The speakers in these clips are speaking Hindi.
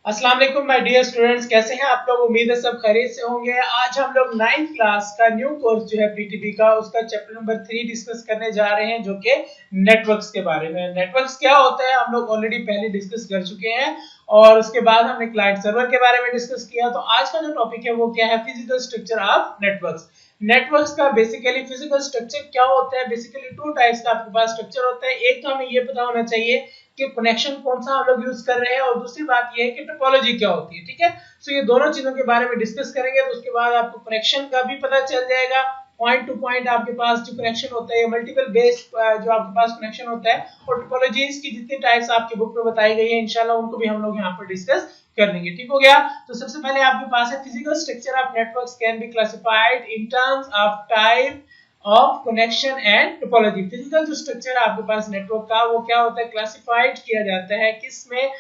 अस्सलाम वालेकुम माय डियर स्टूडेंट्स, कैसे हैं आप लोग। उम्मीद है सब खैरियत से होंगे। आज हम लोग 9th क्लास का न्यू कोर्स जो है पीटीपी का, उसका चैप्टर नंबर 3 डिस्कस करने जा रहे हैं, जो कि नेटवर्क्स के बारे में। नेटवर्क्स क्या होता है हम लोग ऑलरेडी पहले डिस्कस कर चुके हैं, और उसके बाद हमने क्लाइंट सर्वर के बारे में डिस्कस किया। तो आज का जो टॉपिक है वो क्या है, physical structure of networks. Networks का बेसिकली फिजिकल स्ट्रक्चर क्या होता है। बेसिकली टू टाइप्स का आपके पास स्ट्रक्चर होता है। एक तो हमें ये पता होना चाहिए कि कनेक्शन कौन सा हम लोग यूज कर रहे हैं, और दूसरी बात ये है कि टोपोलॉजी क्या होती है। ठीक है, सो ये दोनों चीजों के बारे में डिस्कस करेंगे। तो उसके बाद आपको कनेक्शन का भी पता चल जाएगा, पॉइंट टू पॉइंट आपके पास जो कनेक्शन होता है, मल्टीपल बेस जो आपके पास कनेक्शन होता है, और टोपोलॉजीज की जितनी टाइप्स आपकी बुक में बताई गई है इंशाल्लाह उनको भी हम लोग यहाँ पर डिस्कस कर लेंगे। ठीक हो गया। तो सबसे पहले आपके पास है physical structure of networks can be classified in terms of type of connection and topology. Physical जो स्ट्रक्चर है आपके पास नेटवर्क का, वो क्या होता है, क्लासिफाइड किया जाता है किसमें,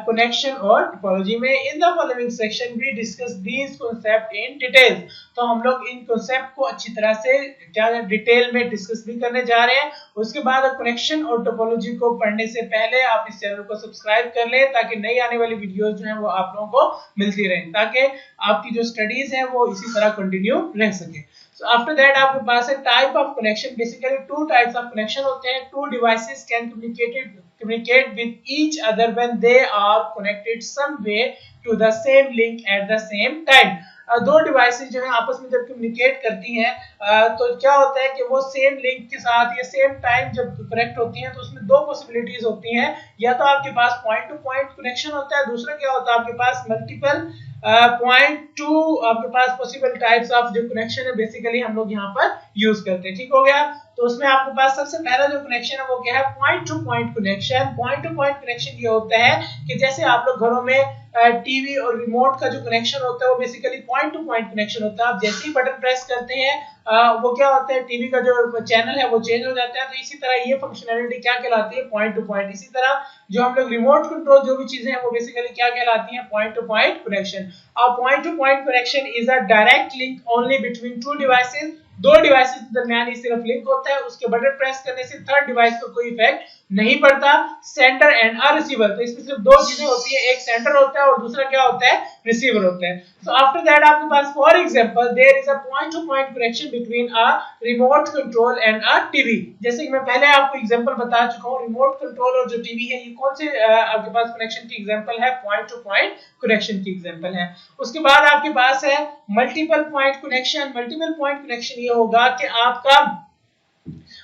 कनेक्शन और टोपोलॉजी में। In the following section we discuss these concept in detail. तो हम लोग इन कांसेप्ट को अच्छी तरह से क्या डिटेल में डिस्कस भी करने जा रहे हैं। उसके बाद कनेक्शन और टोपोलॉजी को पढ़ने से पहले आप इस चैनल को सब्सक्राइब कर लें, ताकि नई आने वाली वीडियोस जो है वो आप लोगों को मिलती रहें, ताकि आपकी जो स्टडीज है वो इसी तरह कंटिन्यू रह सके। So after that आपके पास है type of connection. Basically two types of connection होते हैं। Two devices can communicate with each other when they are connected some way to the same link at the same time। दो डिवाइसेस जो है आपस में जब कम्युनिकेट करती हैं, तो क्या होता है कि वो सेम लिंक के साथ या सेम टाइम जब कनेक्ट होती हैं, तो उसमें दो पॉसिबिलिटीज होती हैं। या तो आपके पास पॉइंट टू पॉइंट कनेक्शन होता है, दूसरा क्या होता है आपके पास मल्टीपल पॉइंट टू आपके पास पॉसिबल टाइप्स ऑफ जो कनेक्शन है बेसिकली हम लोग यहाँ पर यूज करते हैं। ठीक हो गया। तो उसमें आपके पास सबसे पहला जो कनेक्शन है वो क्या है, point to point connection. Point to point connection ये होता है कि जैसे आप लोग घरों में टीवी और रिमोट का जो कनेक्शन होता है वो basically point to point connection होता है। आप जैसे ही बटन प्रेस करते हैं वो क्या होता है, टीवी का जो चैनल है वो चेंज हो जाता है। तो इसी तरह ये फंक्शनैलिटी क्या कहलाती है, पॉइंट टू पॉइंट। इसी तरह जो हम लोग रिमोट कंट्रोल जो भी चीजें हैं वो बेसिकली क्या कहलाती हैं, पॉइंट टू पॉइंट कनेक्शन। और point to point connection is a direct link only between two devices. दो डिवाइसेस के दरमियान ही सिर्फ लिंक होता है, उसके बटन प्रेस करने से थर्ड डिवाइस पर कोई इफेक्ट नहीं पड़ता। सेंडर एंड अ रिसीवर, तो इसमें सिर्फ दो चीजें होती है, एक सेंडर होता है और दूसरा क्या होता है, रिसीवर होता है। सो आफ्टर दैट आपके पास for example there is a point to point connection between a remote control and a TV. जैसे कि मैं पहले आपको एग्जांपल बता चुका हूं, रिमोट कंट्रोल और जो टीवी है ये कौन से आपके पास कनेक्शन की एग्जांपल है, पॉइंट टू पॉइंट कनेक्शन की एग्जांपल है। उसके बाद आपके पास है multiple point connection. Multiple point connection ये होगा कि आपका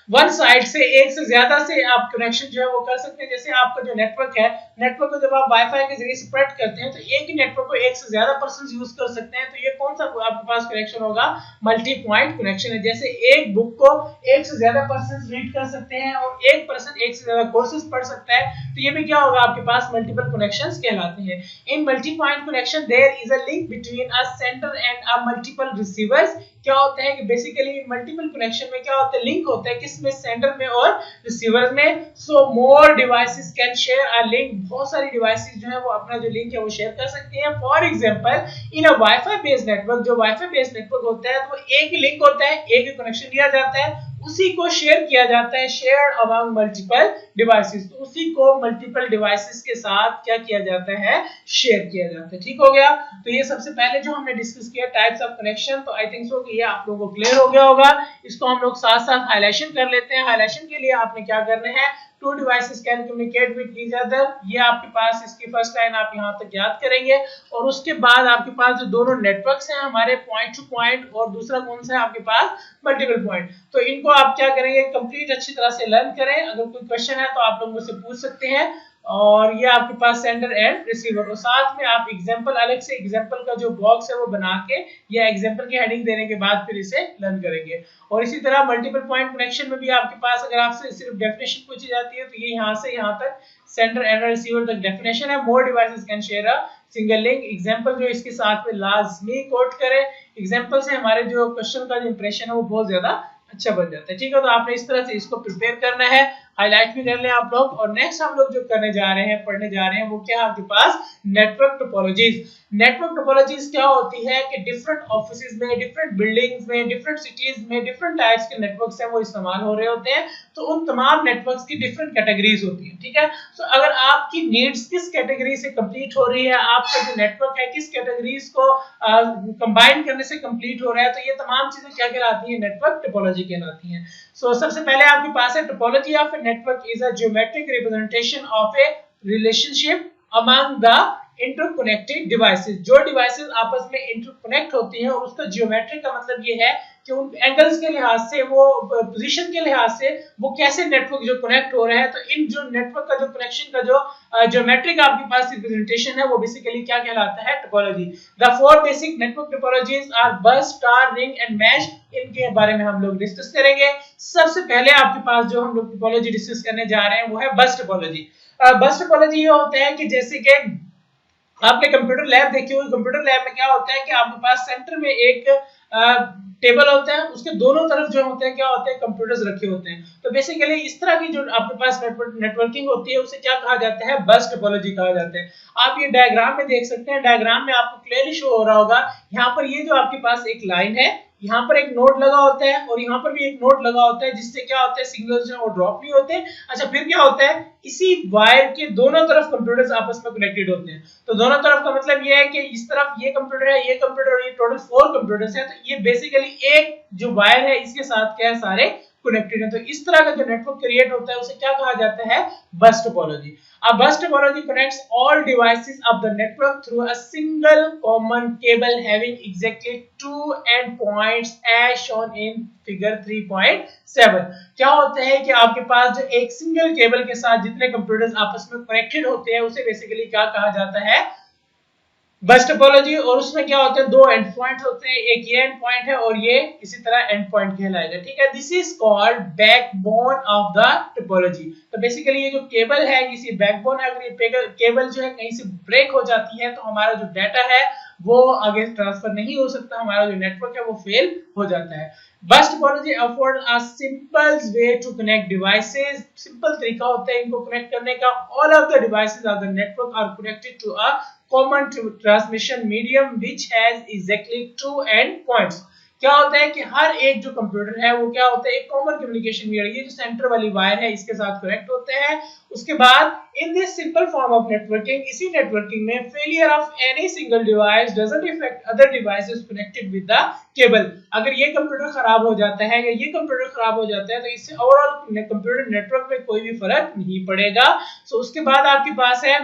वन साइड से एक से ज्यादा से आप कनेक्शन जो है वो कर सकते हैं। जैसे आपका जो नेटवर्क है, नेटवर्क को जब आप वाईफाई के जरिए स्प्रेड करते हैं तो एक ही नेटवर्क को एक से ज्यादा पर्सन यूज कर सकते हैं। तो ये कौन सा आपके पास कनेक्शन होगा, मल्टी पॉइंट कनेक्शन है। जैसे एक बुक को एक से ज्यादा पर्सन रीड कर सकते हैं और एक पर्सन एक से ज्यादा कोर्सेज पढ़ सकता है, तो ये भी क्या होगा आपके पास मल्टीपल कनेक्शंस कहलाते हैं। In multi point connection there is a link between a sender and a multiple receivers. क्या होता है कि बेसिकली मल्टीपल कनेक्शन में क्या होता है, लिंक होता है किसमें, सेंडर में और रिसीवर में। So more devices can share a link. बहुत सारी डिवाइसेस जो है वो अपना जो लिंक है वो शेयर कर सकती हैं। For example in a wifi based network, जो वाईफाई बेस्ड नेटवर्क होता है तो एक ही लिंक होता है, एक ही कनेक्शन दिया जाता है, उसी को शेयर किया जाता है, शेयर अमंग मल्टीपल डिवाइसेस। तो उसी को मल्टीपल डिवाइसेस के साथ क्या किया जाता है, शेयर किया जाता है। ठीक हो गया। तो ये सबसे पहले जो हमने डिस्कस किया टाइप्स ऑफ कनेक्शन, तो आई थिंक सो कि ये आप लोगों को क्लियर हो गया होगा। इसको हम लोग साथ साथ हाइलाइशन कर लेते हैं। हाइलाइशन के लिए आपने क्या करना है, two devices can communicate with each other, ये आपके पास इसकी फर्स्ट लाइन आप यहां तक याद करेंगे। और उसके बाद आपके पास जो दोनों नेटवर्क्स हैं हमारे, पॉइंट टू पॉइंट और दूसरा कौन सा है आपके पास, मल्टीपल पॉइंट। तो इनको आप क्या करेंगे, कंप्लीट अच्छी तरह से लर्न करें। अगर कोई क्वेश्चन है तो आप लोग मुझसे पूछ सकते हैं। और ये आपके पास सेंडर एंड रिसीवर, और साथ में आप एग्जांपल अलग से एग्जांपल का जो बॉक्स है वो बना के या एग्जांपल की हेडिंग देने के बाद फिर इसे लर्न करेंगे। और इसी तरह मल्टीपल पॉइंट कनेक्शन में भी आपके पास अगर आपसे सिर्फ डेफिनेशन पूछी जाती है तो ये यहाँ से यहाँ तक सेंडर एंड रिसीवर तक डेफिनेशन है। More devices can share a single link. Example जो इसके साथ में लाजमी कोट करें। एग्जांपल से हमारे जो क्वेश्चन का जो इंप्रेशन है वो बहुत ज्यादा अच्छा बन जाता है। ठीक है, तो आपने इस तरह से इसको प्रिपेयर करना है, हाईलाइट भी कर लें आप लोग। और नेक्स्ट हम लोग जो करने जा रहे हैं, पढ़ने जा रहे हैं, वो क्या है आपके पास, नेटवर्क टोपोलॉजीज। नेटवर्क टोपोलॉजीज क्या होती है कि डिफरेंट ऑफिसेज में, डिफरेंट बिल्डिंग्स में, डिफरेंट सिटीज में डिफरेंट टाइप्स के नेटवर्क्स हैं वो इस्तेमाल हो रहे होते हैं। तो उन तमाम नेटवर्क्स की डिफरेंट कैटेगरीज होती है, ठीक है। सो अगर आपकी नीड्स किस कैटेगरी से कंप्लीट हो रही है, आपका जो नेटवर्क है किस कैटेगरीज को कंबाइन करने से कंप्लीट हो रहा है, तो ये तमाम चीजें क्या कहलाती है, नेटवर्क टोपोलॉजी कहलाती हैं। सो सबसे पहले आपके पास है topology of a network is a geometric representation of A relationship among the interconnected devices. जो डिवाइसेस आपस में इंटरकनेक्ट होती हैं, और उसका जियोमेट्री का मतलब ये है कि उन एंगल्स के लिहाज से, वो पोजीशन के लिहाज से वो कैसे नेटवर्क जो कनेक्ट हो रहे हैं। तो इन जो नेटवर्क का जो कनेक्शन का जो ज्योमेट्रिक आपके पास रिप्रेजेंटेशन है, वो बेसिकली क्या कहलाता है, topology. The four basic network topologies are bus, star, ring and mesh. इनके बारे में हम लोग डिस्कस करेंगे। सबसे पहले आपके पास जो हम लोग टोपोलॉजी डिस्कस करने जा रहे हैं वो है बस टोपोलॉजी। बस टोपोलॉजी ये होता है कि जैसे कि आपने कंप्यूटर लैब देखी होगी, कंप्यूटर लैब में क्या होता है कि आपके पास सेंटर में एक टेबल होता है, उसके दोनों तरफ जो होते हैं क्या होते हैं, कंप्यूटर्स रखे होते हैं। तो बेसिकली इस तरह की जो आपके पास नेटवर्किंग होती है उसे क्या कहा जाता है, बस टोपोलॉजी कहा जाता है। आप ये डायग्राम में देख सकते हैं, डायग्राम में आपको क्लियरली शो हो रहा होगा। यहाँ पर ये जो आपके पास एक लाइन है, यहाँ पर एक नोड लगा होता है और यहाँ पर भी एक नोड लगा होता है, जिससे क्या होता है, सिग्नल्स जो है वो ड्रॉप नहीं होते। अच्छा, फिर क्या होता है, इसी वायर के दोनों तरफ कंप्यूटर्स आपस में कनेक्टेड होते हैं। तो दोनों तरफ का मतलब ये है कि इस तरफ ये कंप्यूटर है, ये कंप्यूटर, और ये टोटल 4 कंप्यूटर्स हैं। तो ये बेसिकली एक जो वायर है इसके साथ क्या है, सारे कनेक्टेड है। तो इस तरह का जो नेटवर्क क्रिएट होता है उसे क्या कहा जाता है, bus topology. A bus topology connects all devices of the network through a single common cable having exactly 2 endpoints as shown in figure 3.7। क्या होता है कि आपके पास जो एक सिंगल केबल के साथ जितने कंप्यूटर्स आपस में कनेक्टेड होते हैं उसे बेसिकली क्या कहा जाता है, बस टोपोलॉजी। और उसमें क्या होते हैं, 2 एंड पॉइंट होते हैं, एक ये एंड पॉइंट है और ये इसी तरह एंड पॉइंट कहलाएगा, ठीक है। This is called backbone of the topology. तो बेसिकली ये जो केबल है, इसी बैकबोन है। अगर ये केबल जो है कहीं से ब्रेक हो जाती है तो हमारा जो डाटा है वो आगे ट्रांसफर नहीं हो सकता, हमारा जो नेटवर्क है वो फेल हो जाता है। Bus topology afford a simple way to connect devices. Simple तरीका होता है इनको कनेक्ट करने का। All of the devices of the network are connected to a common transmission medium which has exactly 2 endpoints। क्या होता है कि हर एक जो कंप्यूटर है वो क्या होता है, एक कॉमन कम्युनिकेशन मीडियम, ये जो सेंटर वाली वायर है इसके साथ कनेक्ट होते हैं। उसके बाद in this simple form of networking, इसी नेटवर्किंग में failure of any single device doesn't effect other devices connected with the cable. अगर ये कंप्यूटर खराब हो जाता है या ये कंप्यूटर खराब हो जाता है तो इससे ओवरऑल कंप्यूटर नेटवर्क में कोई भी फर्क नहीं पड़ेगा। सो उसके बाद आपके पास है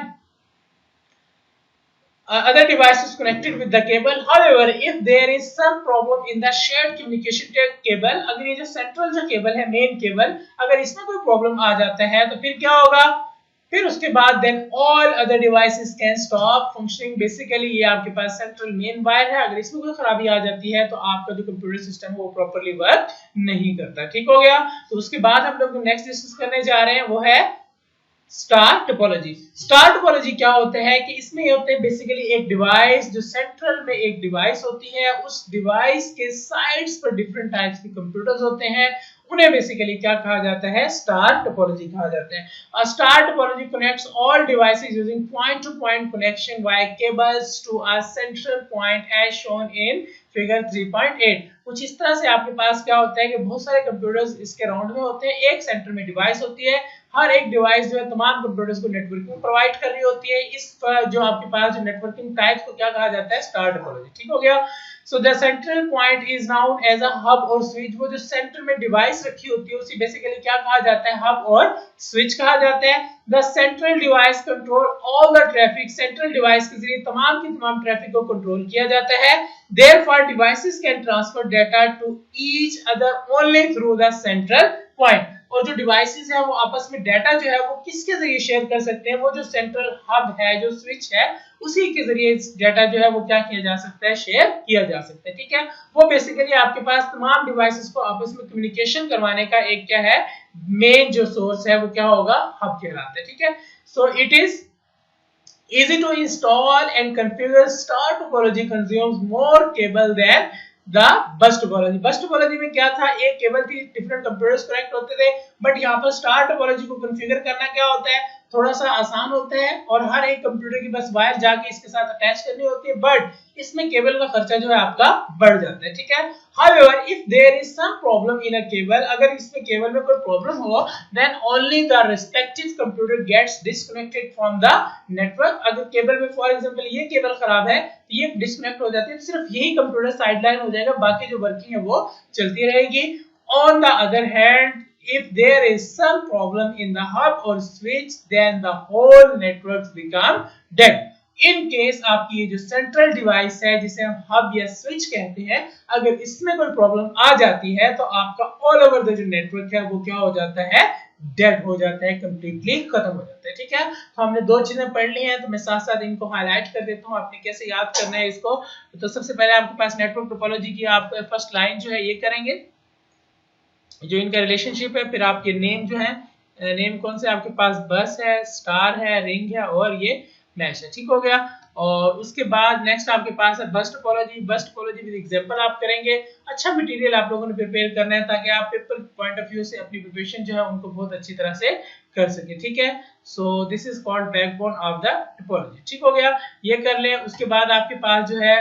other devices connected with the cable। However, if there is some problem in the shared communication cable, अगर ये जो सेंट्रल जो केबल है, मेन केबल, अगर इसमें कोई प्रॉब्लम आ जाता है तो फिर क्या होगा, फिर उसके बाद then all other devices can stop functioning। Basically ये आपके पास सेंट्रल मेन वायर है, अगर इसमें कोई खराबी आ जाती है तो आपका जो कंप्यूटर सिस्टम है वो प्रॉपर्ली वर्क नहीं करता, ठीक हो गया। तो उसके बाद हम लोग नेक्स्ट डिस्कस करने जा रहे हैं वो है स्टार टोपोलॉजी। स्टार टोपोलॉजी क्या होता है कि इसमें ये होते हैं बेसिकली एक डिवाइस, जो सेंट्रल में एक डिवाइस होती है, उस डिवाइस के साइड्स पर डिफरेंट टाइप्स के कंप्यूटर्स होते हैं, उन्हें बेसिकली क्या कहा जाता है, स्टार टोपोलॉजी कहा जाता है। A star topology connects all devices using point-to-point connection via cables to a central point as shown in figure 3.8। कुछ इस तरह से आपके पास क्या होता है कि बहुत सारे कंप्यूटर्स इसके राउंड में होते हैं, एक सेंटर में डिवाइस होती है, हर एक डिवाइस जो है तमाम कंप्यूटर्स को नेटवर्किंग प्रोवाइड कर रही होती है। इस जो आपके पास जो नेटवर्किंग टाइप्स को क्या कहा जाता है, स्टार टोपोलॉजी, ठीक हो गया। So the central point is known as a hub or switch. वो जो सेंटर में डिवाइस रखी होती है उसे बेसिकली क्या कहा जाता है, हब और स्विच कहा जाता है। The central device control all the traffic. Central device के जरिए तमाम की तमाम ट्रैफिक को कंट्रोल किया जाता है। Therefore, devices can transfer data to each other only through the central point। और जो डिवाइसेस हैं वो आपस में डाटा जो है वो किसके जरिए शेयर कर सकते हैं, वो जो सेंट्रल हब है, जो स्विच है, उसी के जरिए डाटा जो है वो क्या किया जा सकता है, शेयर किया जा सकता है, ठीक है। वो बेसिकली आपके पास तमाम डिवाइसेस को आपस में कम्युनिकेशन करवाने का एक क्या है, मेन जो सोर्स है वो क्या होगा, हब कहलाता है, ठीक है। So it is easy to install and configure। Star topology consumes more cable than the bus topology। बस टोपोलॉजी में क्या था, एक केबल थी, डिफरेंट कंप्यूटर्स कनेक्ट होते थे, बट यहाँ पर स्टार टोपोलॉजी को कॉन्फ़िगर करना क्या होता है, थोड़ा सा आसान होता है और हर एक कंप्यूटर की बस वायर जाके इसके साथ अटैच करनी होती है, बट इसमें केबल का खर्चा जो है आपका बढ़ जाता है, ठीक है। However, if there is some problem in a cable, अगर इसमें केबल में कोई प्रॉब्लम हो, then only the respective computer gets disconnected from the network। अगर केबल में फॉर एग्जांपल ये केबल खराब है तो ये डिस्कनेक्ट हो जाती है, तो सिर्फ यही कंप्यूटर साइडलाइन हो जाएगा, बाकी जो वर्किंग है वो चलती रहेगी। On the other hand, if there is some problem in the hub or switch, then the whole network become dead। In case आपकी ये जो सेंट्रल डिवाइस है जिसे हम हब या स्विच कहते हैं, अगर इसमें कोई प्रॉब्लम आ जाती है तो आपका ऑल ओवर द जो नेटवर्क है वो क्या हो जाता है, डेड हो जाता है, कंप्लीटली खत्म हो जाता है, ठीक है। तो हमने दो चीजें पढ़ ली हैं, तो मैं साथ साथ इनको हाईलाइट कर देता हूं, आपने कैसे याद करना है इसको। तो सबसे पहले आपके पास नेटवर्क टोपोलॉजी की आप फर्स्ट लाइन जो है ये करेंगे, जो इनका रिलेशनशिप है, फिर आपके नेम जो है, नेम कौन से आपके पास बस है, स्टार है, रिंग है और ये मैश है, ठीक हो गया। और उसके बाद नेक्स्ट आपके पास है बस टोपोलॉजी। बस टोपोलॉजी विद एग्जांपल आप करेंगे। अच्छा मटेरियल आप लोगों ने प्रिपेयर करना है ताकि आप पेपर पॉइंट ऑफ व्यू से अपनी प्रिपरेशन जो है उनको बहुत अच्छी तरह से कर सके, ठीक है। So this is called backbone of the topology, ठीक हो गया, ये कर ले। उसके बाद आपके पास जो है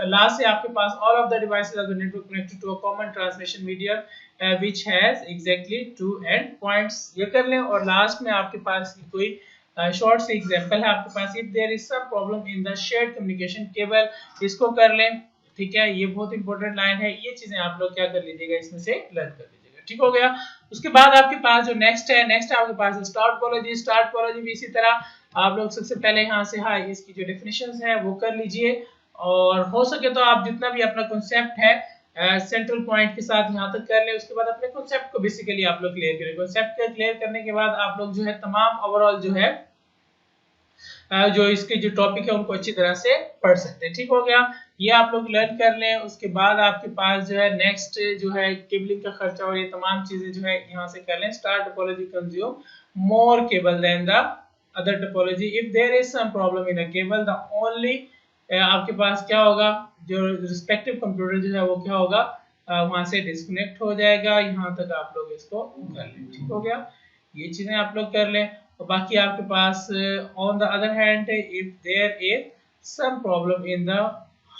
लास्ट से आपके पास all of the devices of the network connected to a common transmission medium which has exactly two end points, ये कर लें। और लास्ट में आपके पास कोई शॉर्ट से एग्जांपल है आपके पास, if there is some problem in the shared communication cable, इसको कर लें, ठीक है। ये बहुत इंपॉर्टेंट लाइन है, ये चीजें आप लोग क्या कर लीजिएगा, इसमें से लर्न कर लीजिएगा, ठीक हो गया। उसके बाद आपके पास जो नेक्स्ट है, नेक्स्ट आपके पास है स्टार टोपोलॉजी। स्टार टोपोलॉजी भी इसी तरह आप लोग सबसे पहले यहाँ से इसकी जो डेफिनेशंस है वो कर लीजिए, और हो सके तो आप जितना भी अपना कॉन्सेप्ट है सेंट्रल पॉइंट के साथ यहाँ तक कर ले। उसके बाद अपने कॉन्सेप्ट को बेसिकली आप लोग क्लियर करें। कॉन्सेप्ट को क्लियर करने के बाद आप लोग जो है तमाम ओवरऑल जो है जो इसके जो टॉपिक है उनको अच्छी तरह से पढ़ सकते हैं, ठीक हो गया, ये आप लोग लर्न कर लें। उसके बाद आपके पास जो है नेक्स्ट जो है केबलिंग का खर्चा और ये तमाम चीजें जो है यहाँ से कर लें। Star topology consume more cable than the other topology if there is some problem in a cable the only, आपके पास क्या होगा, जो रिस्पेक्टिव कंप्यूटर जो है वो क्या होगा, वहां से डिस्कनेक्ट हो जाएगा। यहाँ तक आप लोग इसको कर लें, ठीक हो गया, ये चीजें आप लोग कर लें। और बाकी आपके पास on the other hand if there is some problem in the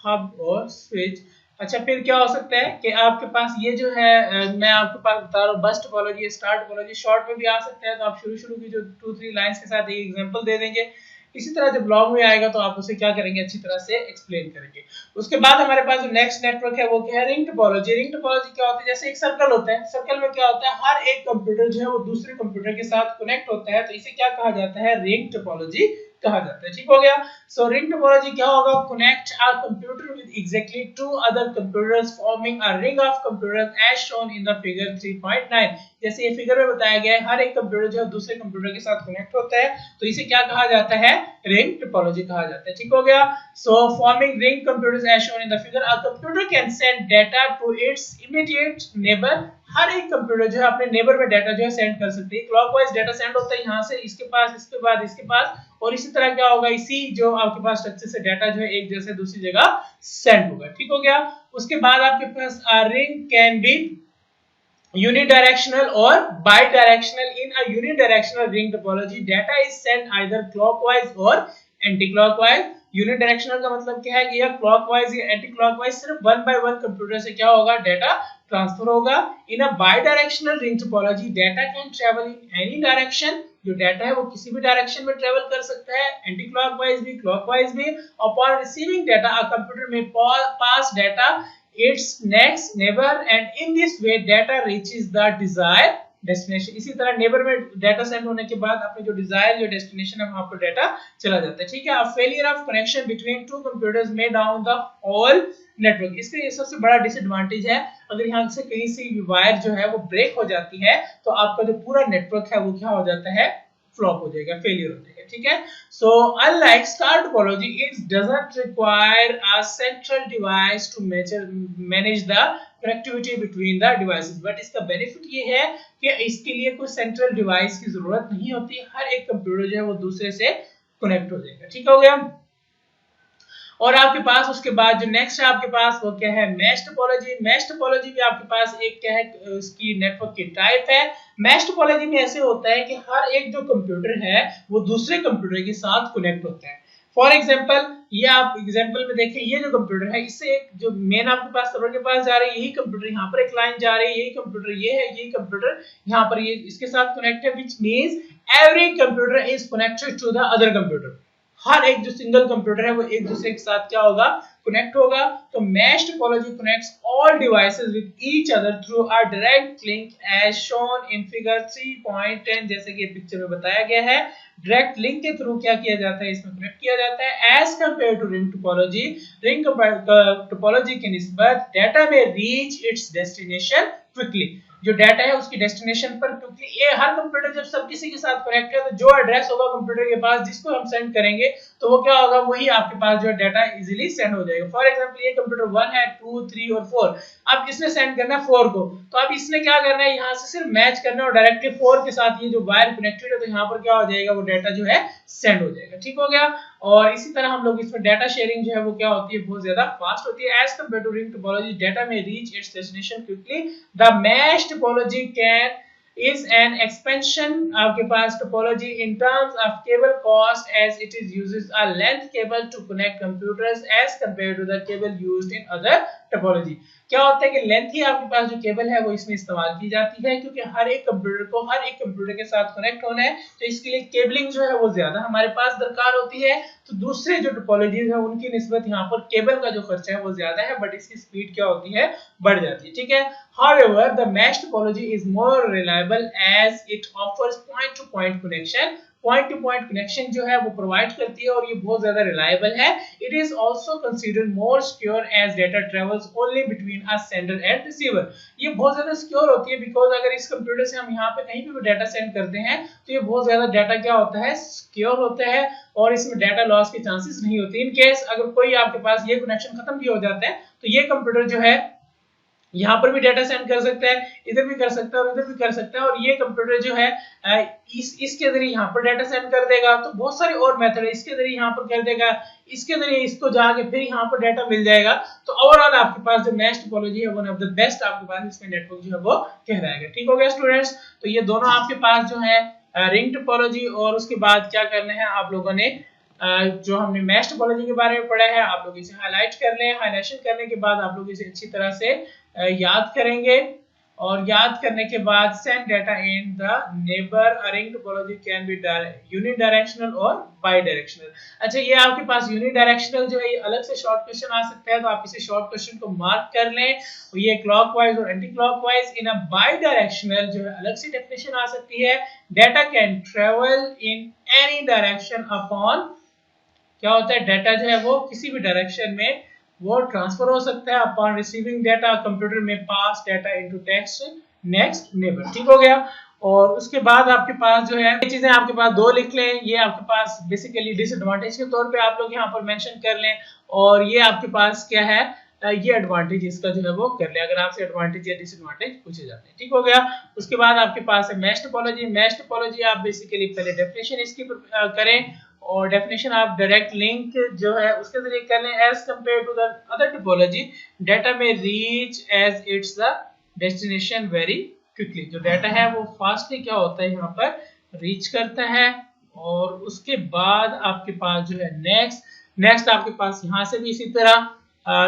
hub or switch, अच्छा फिर क्या हो सकता है कि आपके पास ये जो है मैं आपके पास बता रहा हूँ बस टोपोलॉजी, स्टार टोपोलॉजी शॉर्ट में भी आ सकता है, तो आप शुरू की जो 2-3 लाइंस के साथ एक एग्जांपल दे देंगे। इसी तरह जब लॉन्ग में आएगा तो आप उसे क्या करेंगे, अच्छी तरह से एक्सप्लेन करेंगे। उसके बाद हमारे पास जो नेक्स्ट नेटवर्क है वो क्या है, रिंग टोपोलॉजी। रिंग टोपोलॉजी क्या होता है, जैसे एक सर्कल होता है, सर्कल में क्या होता है, हर एक कंप्यूटर जो है वो दूसरे कंप्यूटर के साथ कनेक्ट होता है, तो इसे क्या कहा जाता है, रिंग टोपोलॉजी कहा जाता है, ठीक हो गया। सो रिंग टोपोलॉजी क्या होगा, connect a computer with exactly 2 other computers forming a ring of computers as shown in the figure 3.9। जैसे ये फिगर में बताया गया है, हर एक कंप्यूटर जो है दूसरे कंप्यूटर के साथ कनेक्ट होता है, तो इसे क्या कहा जाता है, रिंग टोपोलॉजी कहा जाता है, ठीक हो गया। So forming ring computers as shown in the figure, a computer can send data to its immediate neighbour, हर एक कंप्यूटर जो है अपने नेबर में डाटा जो है सेंड कर सकते हैं। क्लॉकवाइज डाटा सेंड होता है, यहाँ से इसके पास, इसके बाद इसके पास, और इसी तरह क्या होगा, इसी जो आपके पास स्ट्रक्चर से डाटा जो है एक जगह से दूसरी जगह सेंड होगा, ठीक हो गया। उसके बाद आपके पास ring can be unidirectional or bidirectional. In a unidirectional ring topology data is sent either clockwise or anti-clockwise। unidirectional का मतलब क्या है कि या clockwise या anti-clockwise सिर्फ 1 by 1 कंप्यूटर से क्या होगा, डाटा ट्रांसफर होगा। in a bidirectional ring topology data can travel in any direction, जो डाटा है वो किसी भी डायरेक्शन में ट्रेवल कर सकता है, एंटी क्लॉकवाइज भी क्लॉकवाइज भी। Upon receiving data a computer may pass data its next neighbor and in this way data reaches the desired destination। इसी तरह नेबर में डाटा सेंड होने के बाद अपने जो डिजायर जो डेस्टिनेशन है वहां पर डाटा चला जाता है, ठीक है। Failure of connection between 2 computers may down the whole network, इसका ये सबसे बड़ा डिसएडवांटेज है, अगर यहाँ से कहीं से वायर जो है वो ब्रेक हो जाती है तो आपका जो पूरा नेटवर्क है वो क्या हो जाता है, फ्लॉप हो जाएगा, फेलियर हो जाएगा, ठीक है। So unlike star topology it doesn't require a central device to manage the connectivity between the devices, but इसका बेनिफिट ये है कि इसके लिए कोई सेंट्रल डिवाइस की जरूरत नहीं होती, हर एक कंप्यूटर जो है वो दूसरे से कनेक्ट हो जाएगा, ठीक हो गया। और आपके पास उसके बाद जो नेक्स्ट है आपके पास वो क्या है, मैश टोपोलॉजी। मैश टोपोलॉजी भी आपके पास एक क्या है, उसकी नेटवर्क की टाइप है। मैश टोपोलॉजी में ऐसे होता है कि हर एक जो कंप्यूटर है वो दूसरे कंप्यूटर के साथ कनेक्ट होता है। फॉर एग्जाम्पल, ये आप एग्जाम्पल में देखें, ये जो कंप्यूटर है इससे एक जो मेन आपके पास सर्वर के पास जा रही है, यही कंप्यूटर यहाँ पर एक लाइन जा रही है, यही कंप्यूटर ये है, यही कंप्यूटर यहाँ पर ये इसके साथ कनेक्ट है, which means every computer is connected to the other computer. हर एक जो सिंगल कंप्यूटर है वो एक दूसरे के साथ क्या होगा, कनेक्ट होगा। तो mesh topology connects all devices with each other through a direct link as shown in figure 3.10, जैसे कि पिक्चर में बताया गया है। डायरेक्ट लिंक के थ्रू क्या किया जाता है, इसमें कनेक्ट किया जाता है। As compare to ring topology, ring topology के निस्बत डाटा में रीच इट्स डेस्टिनेशन क्विकली। जो डाटा है उसकी डेस्टिनेशन पर, क्योंकि ये हर कंप्यूटर जब सब किसी के साथ कनेक्ट है तो जो एड्रेस होगा कंप्यूटर के पास जिसको हम सेंड करेंगे तो वो क्या होगा, वही आपके पास जो डाटा इजीली सेंड हो जाएगा। फॉर एग्जांपल, ये कंप्यूटर 1 है, 2, 3 और 4, अब किसने सेंड करना है 4 को, तो अब इसने क्या करना है, यहाँ से सिर्फ मैच करना है और डायरेक्टली 4 के साथ ये जो वायर कनेक्टेड है तो यहाँ पर क्या हो जाएगा, वो डाटा जो है सेंड हो जाएगा। ठीक हो गया। और इसी तरह हम लोग इसमें डाटा शेयरिंग जो है वो क्या होती है, बहुत ज्यादा फास्ट होती है। As compare to ring topology, data में reach its destination quickly. The mesh topology can is an expansion आपके पास topology in terms of cable cost, as it is uses a length cable to connect computers as compared to the cable used in other topology। क्या होता है कि लेंथ ही आपके पास जो केबल है वो इसमें इस्तेमाल की जाती है, क्योंकि हर एक कंप्यूटर को हर एक कंप्यूटर के साथ कनेक्ट होना है, तो इसके लिए केबलिंग जो है वो ज्यादा हमारे पास दरकार होती है। तो दूसरे जो टोपोलॉजीज है उनकी निस्बत यहाँ पर केबल का जो खर्चा है वो ज्यादा है, बट इसकी स्पीड क्या होती है, बढ़ जाती है। ठीक है। However, the mesh topology is more reliable as it offers point-to-point connection। point-to-point connection जो है वो प्रोवाइड करती है और ये बहुत ज्यादा रिलायबल है। It is also considered more secure as data travels only between a sender and receiver। ये बहुत ज्यादा सिक्योर होती है बिकॉज अगर इस कंप्यूटर से हम यहाँ पे कहीं पे भी डाटा सेंड करते हैं तो ये बहुत ज्यादा डाटा क्या होता है, सिक्योर होता है और इसमें डाटा लॉस के चांसेस नहीं होते। इन केस अगर कोई आपके पास ये कनेक्शन खत्म भी हो जाता है तो ये कंप्यूटर जो है यहाँ पर भी डाटा सेंड कर सकता है, इधर भी कर सकता है और इधर भी कर सकता है, और ये कंप्यूटर जो है इसके जरिए यहाँ पर डाटा सेंड कर देगा। तो बहुत सारे और मेथड है, इसके जरिए यहाँ पर कर देगा, इसके जरिए इसको जाके फिर यहाँ पर डाटा मिल जाएगा। तो ओवरऑल आपके पास जो मैश टोपोलॉजी है वन ऑफ द बेस्ट आपके पास इसमें नेटवर्क जो है वो कहलाएगा। ठीक हो गया स्टूडेंट्स। तो ये दोनों आपके पास जो है रिंग टोपोलॉजी और उसके बाद क्या करना है आप लोगों ने जो हमने मैश टोपोलॉजी के बारे में पढ़ा है आप लोग इसे हाईलाइट कर लें। हाईलाइटेशन करने के बाद आप लोग इसे अच्छी तरह से याद करेंगे और याद करने के बाद send data in the neighbour. Ring topology can be unidirectional और बाई डायरेक्शनल। अच्छा, ये आपके पास यूनिडायरेक्शनल जो है ये अलग से शॉर्ट क्वेश्चन आ सकता है, तो आप इसे शॉर्ट क्वेश्चन को मार्क कर लें। ये क्लॉकवाइज और anti clockwise. In a by directional जो है अलग से डेफिनेशन आ सकती है। Data can travel in any direction upon, क्या होता है, डाटा जो है वो किसी भी डायरेक्शन में वो ट्रांसफर हो सकता है upon receiving data. Computer may pass data into text next neighbour. ठीक हो गया। और उसके बाद आपके पास जो है ये चीजें आपके पास दो लिख लें, ये आपके पास बेसिकली डिसएडवांटेज के तौर पे आप लोग यहाँ पर मेंशन कर लें, और ये आपके पास क्या है, ये एडवांटेज इसका जो है वो कर ले अगर आपसे एडवांटेज या डिसएडवांटेज पूछे जाते हैं। ठीक हो गया। उसके बाद आपके पास है मैश टोपोलॉजी। मैश टोपोलॉजी आप बेसिकली पहले डेफिनेशन इसकी करें और डेफिनेशन आप डायरेक्ट लिंक जो है उसके जरिए कर लें। As compare to the other topology, data में reach as its the destination very quickly. जो डाटा है वो फास्टली क्या होता है यहाँ पर रीच करता है। और उसके बाद आपके पास जो है नेक्स्ट आपके पास यहाँ से भी इसी तरह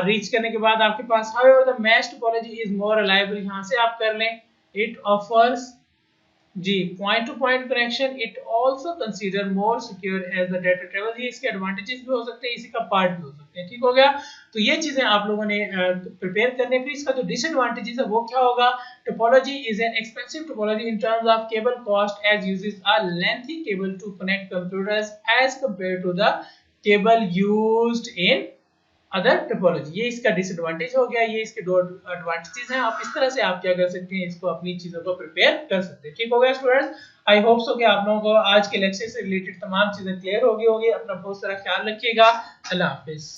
रीच करने के बाद आपके पास however the mesh topology is more reliable, यहाँ से आप कर लें। it offers जी point to point connection. It also consider more secure as the data travel. ये इसके एडवांटेजेस भी हो सकते हैं, इसी का पार्ट भी हो सकते हैं। ठीक हो गया। तो ये चीजें आप लोगों ने प्रिपेयर करने। फिर इसका जो डिसएडवांटेजेस है वो क्या होगा, topology is an expensive topology in terms of cable cost as uses a lengthy cable to connect computers as compare to the cable used in other topology. ये इसका डिसएडवांटेज हो गया। ये इसके दो एडवांटेजेस हैं। आप इस तरह से आप क्या कर सकते हैं, इसको अपनी चीजों को प्रिपेयर कर सकते हैं। ठीक हो गया स्टूडेंट्स। आई होप सो कि आप लोगों को आज के लेक्चर से रिलेटेड तमाम चीजें क्लियर हो गई होगी। अपना बहुत सारा ख्याल रखिएगा। अल्लाह हाफिज।